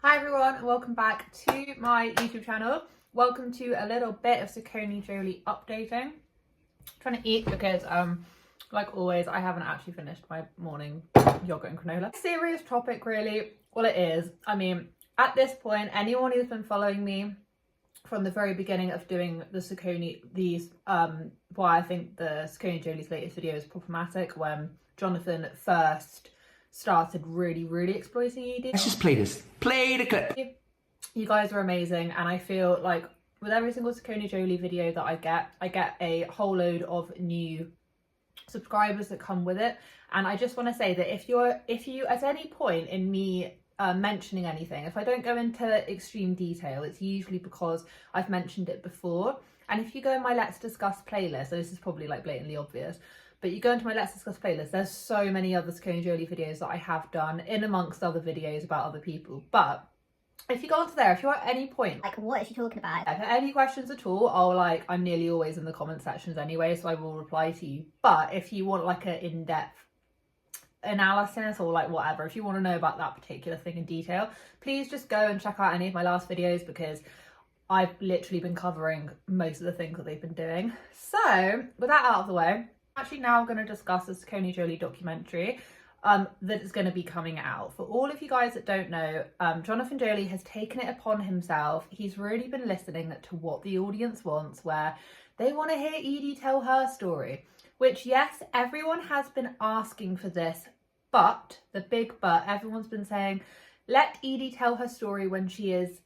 Hi everyone, and welcome back to my YouTube channel. Welcome to a little bit of Sacconejoly updating. I'm trying to eat because like always I haven't actually finished my morning yogurt and granola. Serious topic really. Well, it is. I mean, at this point, anyone who's been following me from the very beginning of doing the why I think the Sacconejoly's latest video is problematic, when Jonathan first started really exploiting ED. Let's just play this. Play the clip. You guys are amazing, and I feel like with every single Sacconejoly video that I get a whole load of new subscribers that come with it. And I just want to say that if you at any point in me mentioning anything, if I don't go into extreme detail, it's usually because I've mentioned it before. And if you go in my Let's Discuss playlist, so this is probably like blatantly obvious, but you go into my Let's Discuss playlist, there's so many other Sacconejoly videos that I have done in amongst other videos about other people. But if you go onto there, if you're at any point like, what is she talking about? if any questions at all, I'm nearly always in the comment sections anyway, so I will reply to you. But if you want like an in-depth analysis or like whatever, if you want to know about that particular thing in detail, please just go and check out any of my last videos, because I've literally been covering most of the things that they've been doing. So with that out of the way, actually now I'm going to discuss the Sacconejoly documentary that is going to be coming out. For all of you guys that don't know, Jonathan Joly has taken it upon himself. He's really been listening to what the audience wants, where they want to hear Edie tell her story, which, yes, everyone has been asking for this, but the big but, everyone's been saying, let Edie tell her story when she's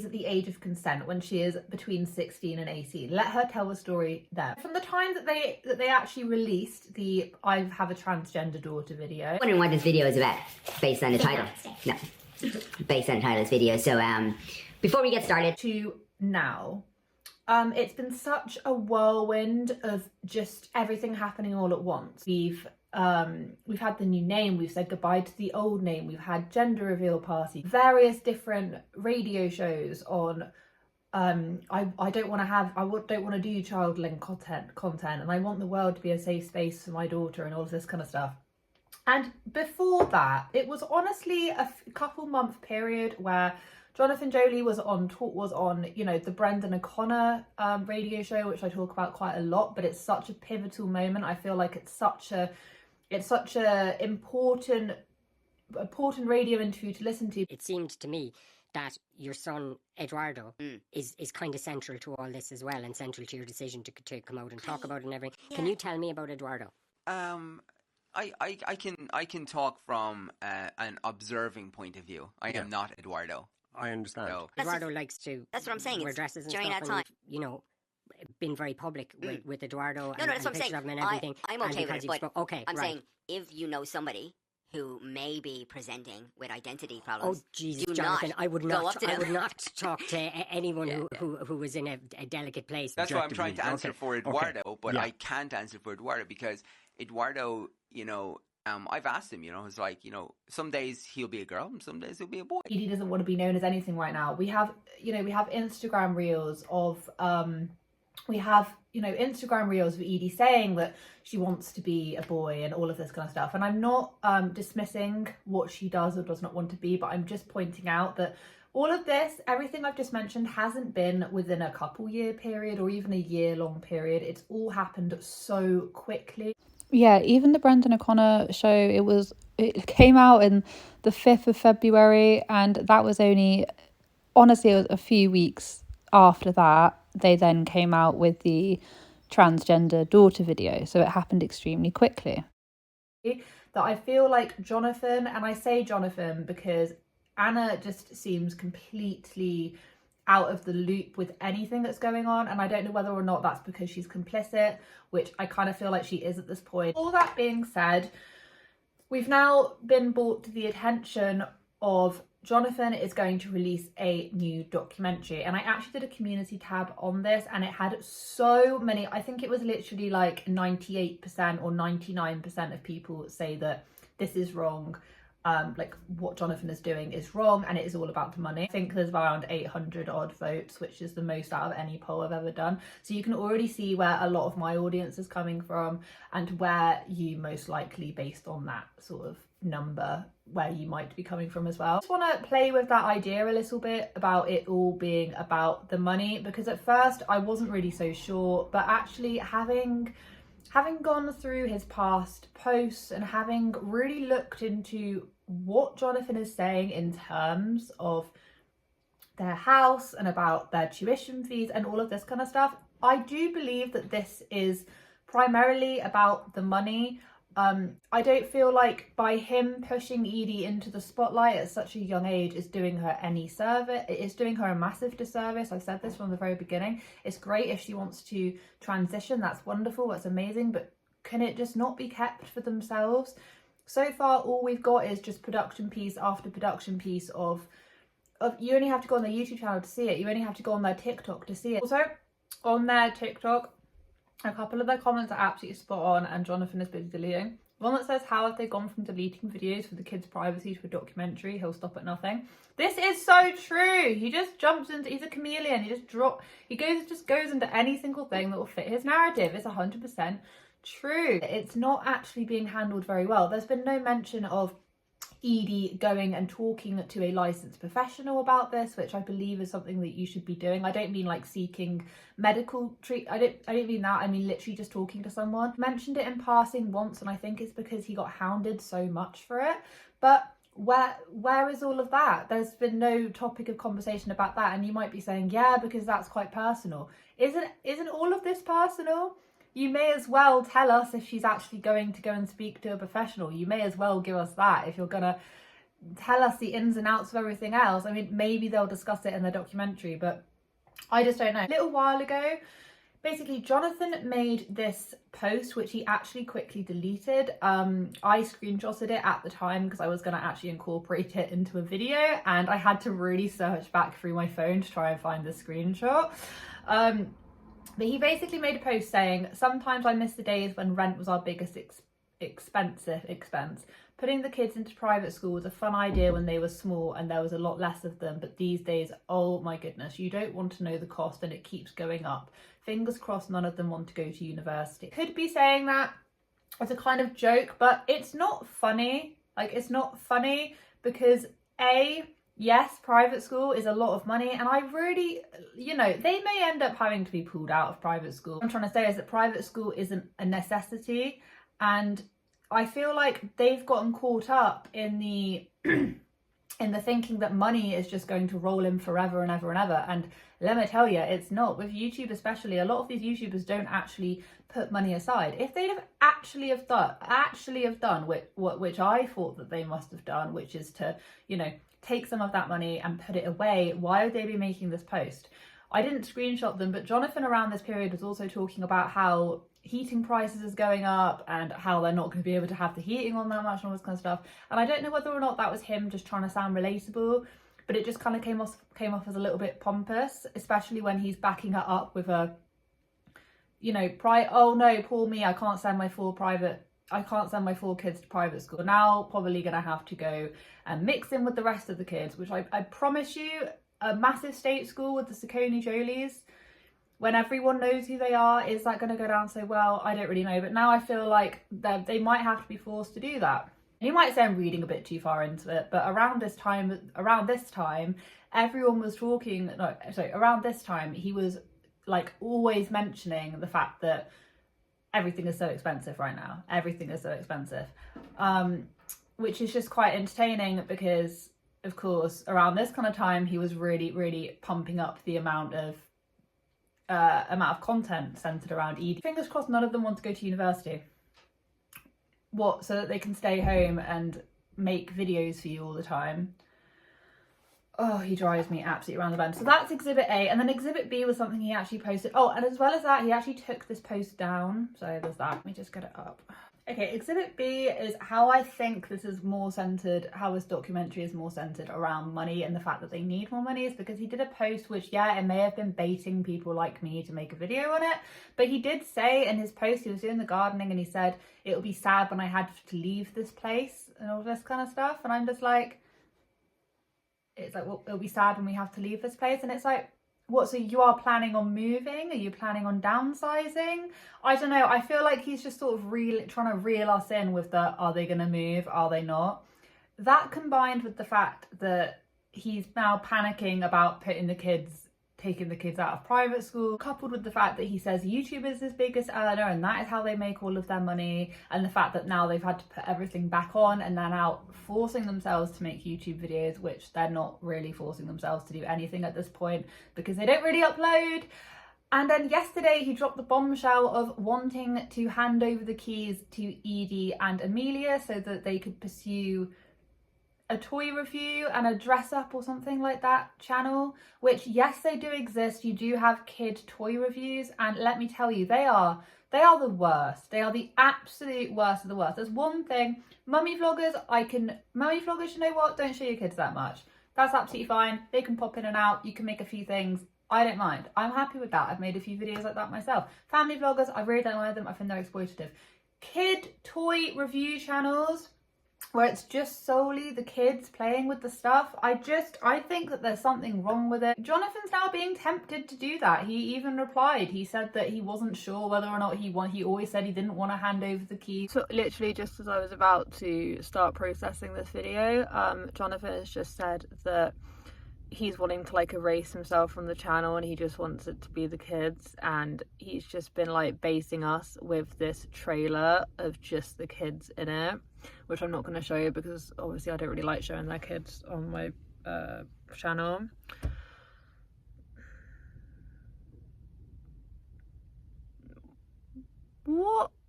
at the age of consent, when she is between 16 and 18. Let her tell the story there. From the time that they actually released the I have a transgender daughter video. I'm wondering what this video is about, based on the title. No, based on the title of this video. So before we get started, to now, it's been such a whirlwind of just everything happening all at once. We've had the new name, we've said goodbye to the old name, we've had gender reveal party, various different radio shows on I don't want to do child link content, and I want the world to be a safe space for my daughter, and all of this kind of stuff. And before that, it was honestly a couple month period where Jonathan Joly was on, you know, the Brendan O'Connor radio show, which I talk about quite a lot, but it's such a pivotal moment. I feel like it's such a important radio interview to listen to. It seemed to me that your son Eduardo is kind of central to all this as well, and central to your decision to come out and talk about it and everything. Yeah. Can you tell me about Eduardo? I can talk from an observing point of view. I am not Eduardo. I understand. So, Eduardo likes to that's what I'm saying. wear It's dresses and during stuff, that time. and, you know, been very public with Eduardo No, that's what I'm saying. of him and everything. I'm okay with it, but okay, I'm right. saying if you know somebody who may be presenting with identity problems, Oh Jesus, do Jonathan! not I would go not. up to I them. would not talk to anyone who was in a delicate place. that's why I'm trying to answer Okay. for Eduardo, but Yeah. I can't answer for Eduardo because Eduardo, you know, I've asked him, you know, it's like, you know, some days he'll be a girl and some days he'll be a boy. Edie doesn't want to be known as anything right now. We have Instagram reels of Instagram reels of Edie saying that she wants to be a boy and all of this kind of stuff. And I'm not dismissing what she does or does not want to be, but I'm just pointing out that all of this, everything I've just mentioned, hasn't been within a couple year period or even a year long period. It's all happened so quickly. Yeah, even the Brendan O'Connor show, it came out in the 5th of February, and that was only, honestly, it was a few weeks after that they then came out with the transgender daughter video, so it happened extremely quickly. That I feel like Jonathan, and I say Jonathan because Anna just seems completely out of the loop with anything that's going on, and I don't know whether or not that's because she's complicit, which I kind of feel like she is at this point. All that being said, we've now been brought to the attention of Jonathan is going to release a new documentary, and I actually did a community tab on this, and it had so many, I think it was literally like 98% or 99% of people say that this is wrong. like what Jonathan is doing is wrong and it is all about the money. I think there's around 800 odd votes, which is the most out of any poll I've ever done. So you can already see where a lot of my audience is coming from and where you most likely, based on that sort of number, where you might be coming from as well. I just want to play with that idea a little bit about it all being about the money, because at first I wasn't really so sure, but actually having gone through his past posts and having really looked into what Jonathan is saying in terms of their house and about their tuition fees and all of this kind of stuff, I do believe that this is primarily about the money. I don't feel like by him pushing Edie into the spotlight at such a young age is doing her any service. It's doing her a massive disservice. I've said this from the very beginning. It's great if she wants to transition. That's wonderful. That's amazing. But can it just not be kept for themselves? So far, all we've got is just production piece after production piece of you only have to go on their YouTube channel to see it. You only have to go on their TikTok to see it. Also, on their TikTok, a couple of their comments are absolutely spot on and Jonathan is busy deleting. One that says, how have they gone from deleting videos for the kids' privacy to a documentary? He'll stop at nothing. This is so true. He just jumps into, he's a chameleon. He just goes into any single thing that will fit his narrative. It's 100% true. It's not actually being handled very well. There's been no mention of Edie going and talking to a licensed professional about this, which I believe is something that you should be doing. I don't mean like seeking medical I don't mean that. I mean literally just talking to someone. Mentioned it in passing once, and I think it's because he got hounded so much for it. But where is all of that? There's been no topic of conversation about that. And you might be saying, yeah, because that's quite personal. Isn't all of this personal? You may as well tell us if she's actually going to go and speak to a professional. You may as well give us that if you're going to tell us the ins and outs of everything else. I mean, maybe they'll discuss it in the documentary, but I just don't know. A little while ago, basically, Jonathan made this post, which he actually quickly deleted. I screenshotted it at the time because I was going to actually incorporate it into a video, and I had to really search back through my phone to try and find the screenshot. But he basically made a post saying, sometimes I miss the days when rent was our biggest expense. Putting the kids into private school was a fun idea when they were small and there was a lot less of them. But these days, oh my goodness, you don't want to know the cost and it keeps going up. Fingers crossed none of them want to go to university. Could be saying that as a kind of joke, but it's not funny. Like, it's not funny because yes, private school is a lot of money, and I really, they may end up having to be pulled out of private school. What I'm trying to say is that private school isn't a necessity, and I feel like they've gotten caught up in the thinking that money is just going to roll in forever and ever and ever. And let me tell you, it's not. With YouTube especially, a lot of these YouTubers don't actually put money aside. If they'd have actually have done which I thought that they must have done, which is to, take some of that money and put it away, why would they be making this post? I didn't screenshot them, but Jonathan around this period was also talking about how heating prices is going up and how they're not going to be able to have the heating on that much and all this kind of stuff. And I don't know whether or not that was him just trying to sound relatable, but it just kind of came off as a little bit pompous, especially when he's backing her up with a, oh no, poor me, I can't send my four kids to private school. Now probably gonna have to go and mix in with the rest of the kids, which I promise you, a massive state school with the Sacconejolys, when everyone knows who they are, is that going to go down so well? I don't really know, but now I feel like they might have to be forced to do that. You might say I'm reading a bit too far into it, but around this time everyone was talking, around this time he was like always mentioning the fact that everything is so expensive right now. Everything is so expensive. Which is just quite entertaining because, of course, around this kind of time, he was really, really pumping up the amount of content centered around Edie. Fingers crossed none of them want to go to university. What, so that they can stay home and make videos for you all the time? Oh, he drives me absolutely around the bend. So that's Exhibit A. And then Exhibit B was something he actually posted. Oh, and as well as that, he actually took this post down. So there's that. Let me just get it up. Okay, exhibit B is how I think this is more centered, how this documentary is more centered around money and the fact that they need more money, is because he did a post which, yeah, it may have been baiting people like me to make a video on it, but he did say in his post, he was doing the gardening and he said, it'll be sad when I had to leave this place and all this kind of stuff. And I'm just like, it's like, well, it'll be sad when we have to leave this place. And it's like, what, so you are planning on moving? Are you planning on downsizing? I don't know. I feel like he's just sort of trying to reel us in with the, are they going to move? Are they not? That combined with the fact that he's now panicking about taking the kids out of private school, coupled with the fact that he says YouTube is his biggest earner and that is how they make all of their money, and the fact that now they've had to put everything back on and they're now forcing themselves to make YouTube videos, which they're not really forcing themselves to do anything at this point because they don't really upload. And then yesterday he dropped the bombshell of wanting to hand over the keys to Edie and Amelia so that they could pursue a toy review and a dress up or something like that channel, which, yes, they do exist. You do have kid toy reviews, and let me tell you, they are the worst. They are the absolute worst of the worst. There's one thing, mummy vloggers, you know what, don't show your kids that much. That's absolutely fine. They can pop in and out, you can make a few things, I don't mind. I'm happy with that. I've made a few videos like that myself. Family vloggers, I really don't like them. I think they're exploitative. Kid toy review channels where it's just solely the kids playing with the stuff, I think that there's something wrong with it. Jonathan's now being tempted to do that. He even replied. He said that he wasn't sure whether or not he always said he didn't want to hand over the keys. So literally just as I was about to start processing this video, Jonathan has just said that he's wanting to like erase himself from the channel and he just wants it to be the kids, and he's just been like basing us with this trailer of just the kids in it, which I'm not going to show you because obviously I don't really like showing their kids on my channel.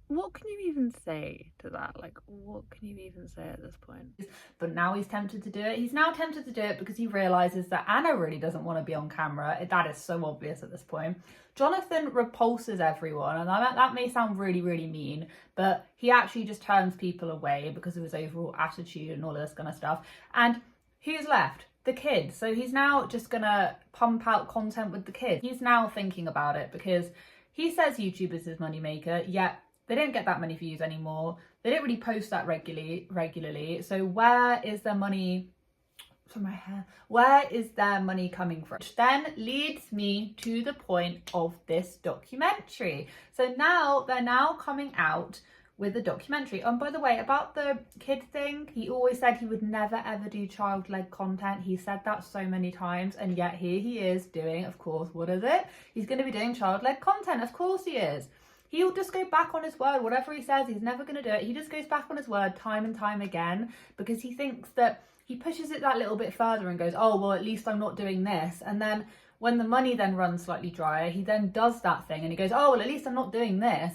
What can you even say to that? Like, what can you even say at this point? But now he's tempted to do it. He's now tempted to do it because he realises that Anna really doesn't want to be on camera. That is so obvious at this point. Jonathan repulses everyone, and that may sound really, really mean, but he actually just turns people away because of his overall attitude and all of this kind of stuff. And who's left? The kids. So he's now just gonna pump out content with the kids. He's now thinking about it because he says YouTube is his moneymaker, yet they don't get that many views anymore. They don't really post that regularly. So where is their money? Where is their money coming from? Which then leads me to the point of this documentary. So now they're now coming out with a documentary. And by the way, about the kid thing, he always said he would never ever do child-led content. He said that so many times, and yet here he is doing, of course, what is it? He's going to be doing child-led content. Of course he is. He'll just go back on his word. Whatever he says, he's never going to do it. He just goes back on his word time and time again because he thinks that he pushes it that little bit further and goes, oh, well, at least I'm not doing this. And then when the money then runs slightly drier, he then does that thing and he goes, oh, well, at least I'm not doing this.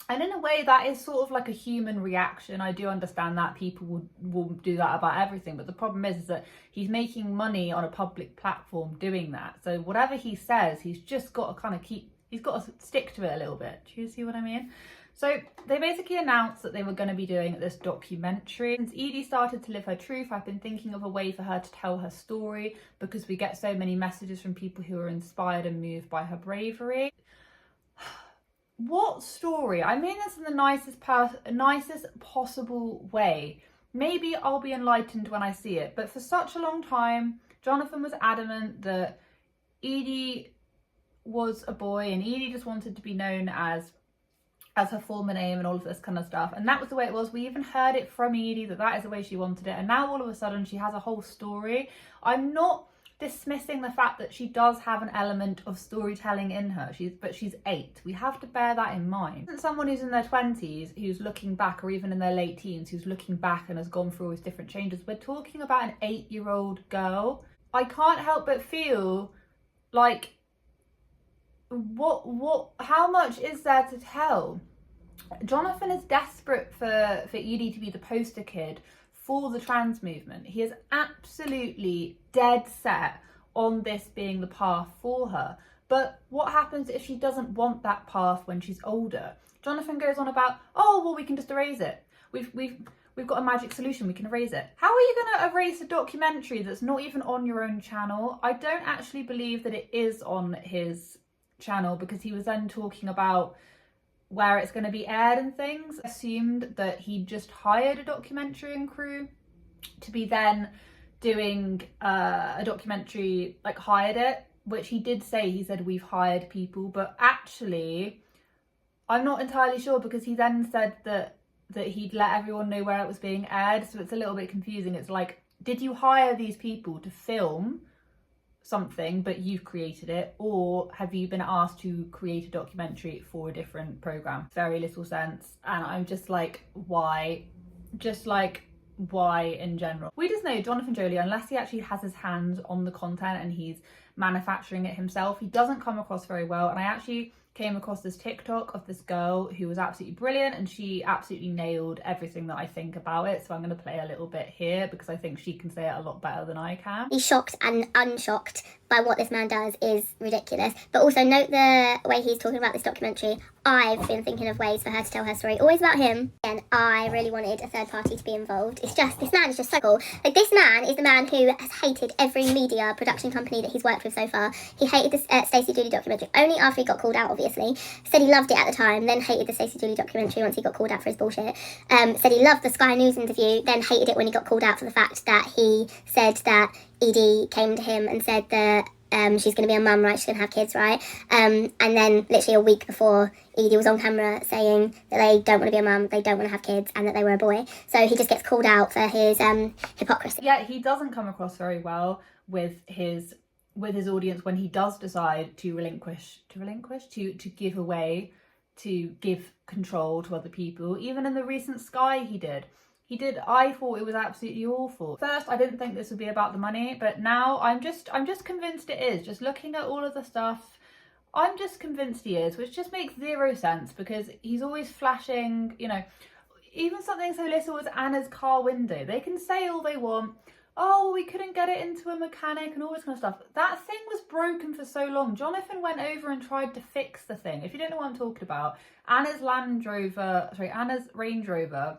And in a way, that is sort of like a human reaction. I do understand that people will do that about everything. But the problem is that he's making money on a public platform doing that. So whatever he says, he's just got to kind of he's got to stick to it a little bit. Do you see what I mean? So they basically announced that they were going to be doing this documentary. Since Edie started to live her truth, I've been thinking of a way for her to tell her story because we get so many messages from people who are inspired and moved by her bravery. What story? I mean this in the nicest possible way. Maybe I'll be enlightened when I see it. But for such a long time, Jonathan was adamant that Edie was a boy and Edie just wanted to be known as her former name and all of this kind of stuff, and that was the way it was. We even heard it from Edie that is the way she wanted it, and now all of a sudden she has a whole story. I'm not dismissing the fact that she does have an element of storytelling in her, but she's 8. We have to bear that in mind. Someone who's in their 20s who's looking back, or even in their late teens who's looking back and has gone through all these different changes. We're talking about an 8-year-old girl. I can't help but feel like how much is there to tell? Jonathan is desperate for Edie to be the poster kid for the trans movement. He is absolutely dead set on this being the path for her. But what happens if she doesn't want that path when she's older? Jonathan goes on about, oh, well, we can just erase it. We've got a magic solution, we can erase it. How are you going to erase a documentary that's not even on your own channel? I don't actually believe that it is on his channel, because he was then talking about where it's going to be aired and things. I assumed that he just hired a documentary and crew to be then doing a documentary, like hired it, which he did say, he said we've hired people, but actually I'm not entirely sure, because he then said that he'd let everyone know where it was being aired, so it's a little bit confusing. It's like, did you hire these people to film something but you've created it, or have you been asked to create a documentary for a different program? Very little sense, and I'm just like, why? Just like, why in general? We just know Jonathan Joly, unless he actually has his hands on the content and he's manufacturing it himself, he doesn't come across very well. And I actually came across this TikTok of this girl who was absolutely brilliant, and she absolutely nailed everything that I think about it. So I'm going to play a little bit here, because I think she can say it a lot better than I can. Be shocked and unshocked by what this man does is ridiculous. But also note the way he's talking about this documentary. I've been thinking of ways for her to tell her story, always about him, and I really wanted a third party to be involved. It's just, this man is just so cool. Like, this man is the man who has hated every media production company that he's worked with so far. He hated the Stacey Joly documentary only after he got called out, obviously. Said he loved it at the time, then hated the Stacey Joly documentary once he got called out for his bullshit. Said he loved the Sky News interview, then hated it when he got called out for the fact that he said that Edie came to him and said that she's going to be a mum, right? She's going to have kids, right? And then literally a week before, Edie was on camera saying that they don't want to be a mum, they don't want to have kids, and that they were a boy. So he just gets called out for his hypocrisy. Yeah, he doesn't come across very well with his audience when he does decide to give away, to give control to other people. Even in the recent Sky I thought it was absolutely awful. First, I didn't think this would be about the money, but now I'm just convinced it is. Just looking at all of the stuff, I'm just convinced he is, which just makes zero sense, because he's always flashing, you know, even something so little as Anna's car window. They can say all they want, oh, we couldn't get it into a mechanic and all this kind of stuff. That thing was broken for so long. Jonathan went over and tried to fix the thing. If you don't know what I'm talking about, Anna's Range Rover,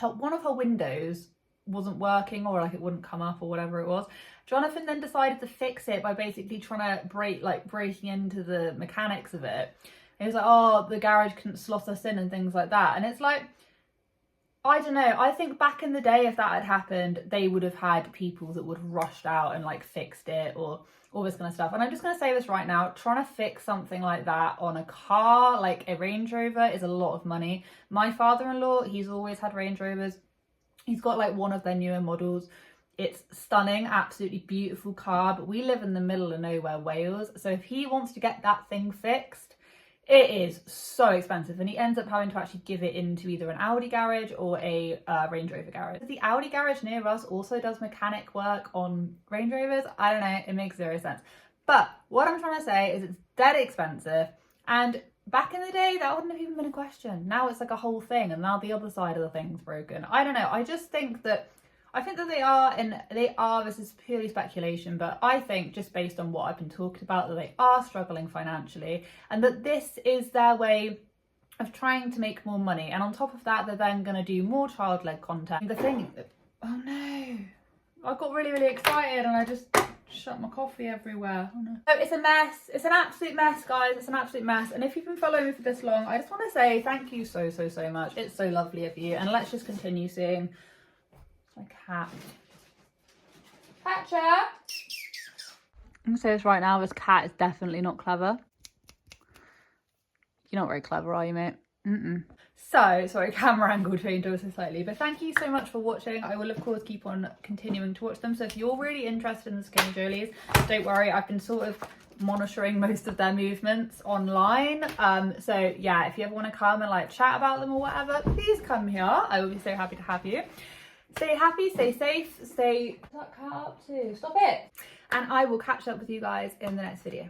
one of her windows wasn't working, or like it wouldn't come up, or whatever it was. Jonathan then decided to fix it by basically trying to breaking into the mechanics of it. He was like, oh, the garage couldn't slot us in and things like that. And it's like, I don't know, I think back in the day, if that had happened, they would have had people that would have rushed out and like fixed it, or all this kind of stuff. And I'm just going to say this right now, trying to fix something like that on a car, like a Range Rover, is a lot of money. My father-in-law, he's always had Range Rovers. He's got like one of their newer models. It's stunning, absolutely beautiful car, but we live in the middle of nowhere, Wales. So if he wants to get that thing fixed, it is so expensive, and he ends up having to actually give it into either an Audi garage or a Range Rover garage. The Audi garage near us also does mechanic work on Range Rovers. I don't know, it makes zero sense. But what I'm trying to say is it's dead expensive, and back in the day, that wouldn't have even been a question. Now it's like a whole thing, and now the other side of the thing's broken. I don't know, I think that they are, this is purely speculation, but I think, just based on what I've been talking about, that they are struggling financially, and that this is their way of trying to make more money. And on top of that, they're then going to do more child-led content. The thing, oh no, I got really, really excited and I just shut my coffee everywhere. Oh no. So it's a mess. It's an absolute mess, guys. It's an absolute mess. And if you've been following me for this long, I just want to say thank you so much. It's so lovely of you. And let's just continue seeing my cat. Hatcher! I'm gonna say this right now, this cat is definitely not clever. You're not very clever, are you, mate? So, sorry, camera angle changed ever so slightly, but thank you so much for watching. I will, of course, keep on continuing to watch them. So if you're really interested in the Sacconejolys, don't worry, I've been sort of monitoring most of their movements online. So yeah, if you ever want to come and like chat about them or whatever, please come here. I will be so happy to have you. Stay happy, stay safe, what's that cat up to? Stop it! And I will catch up with you guys in the next video.